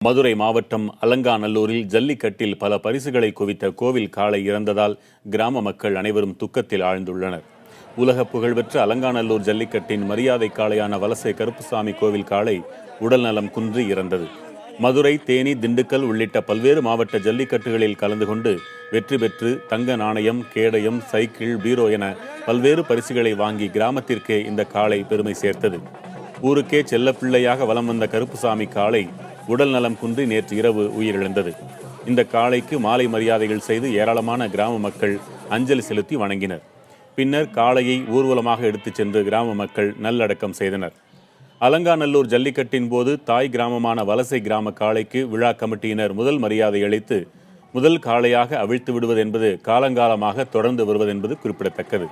மதுரை மாவட்டம் அலங்காநல்லூரில் ஜல்லிக்கட்டில் பல பரிசுகளை குவித்த கோவில் காளை இறந்ததால் கிராம மக்கள் அனைவரும் துக்கத்தில் ஆழ்ந்துள்ளனர். உலக புகழ்பெற்ற அலங்காநல்லூர் ஜல்லிக்கட்டின் மரியாதை காளையான வலசை கருப்புசாமி கோவில் காளை உடல்நலம் குன்றி இறந்தது. மதுரை, தேனி, திண்டுக்கல் உள்ளிட்ட பல்வேறு மாவட்ட ஜல்லிக்கட்டுகளில் கலந்து கொண்டு வெற்றி பெற்று தங்க நாணயம், கேடயம், சைக்கிள், பீரோ என பல்வேறு பரிசுகளை வாங்கி கிராமத்திற்கே இந்த காளை பெருமை சேர்த்தது. ஊருக்கே செல்லப்பிள்ளையாக வலம் வந்த கருப்புசாமி காளை உடல் நலம் குன்றி நேற்று இரவு உயிரிழந்தது. இந்த காளைக்கு மாலை மரியாதைகள் செய்து ஏராளமான கிராம மக்கள் அஞ்சலி செலுத்தி வணங்கினர். பின்னர் காளையை ஊர்வலமாக எடுத்துச் சென்று கிராம மக்கள் நல்லடக்கம் செய்தனர். அலங்காநல்லூர் ஜல்லிக்கட்டின் போது தாய் கிராமமான வலசை கிராம காளைக்கு விழா கமிட்டியினர் முதல் மரியாதை அளித்து முதல் காளையாக அவிழ்த்து விடுவது என்பது காலங்காலமாக தொடர்ந்து வருவதென்பது குறிப்பிடத்தக்கது.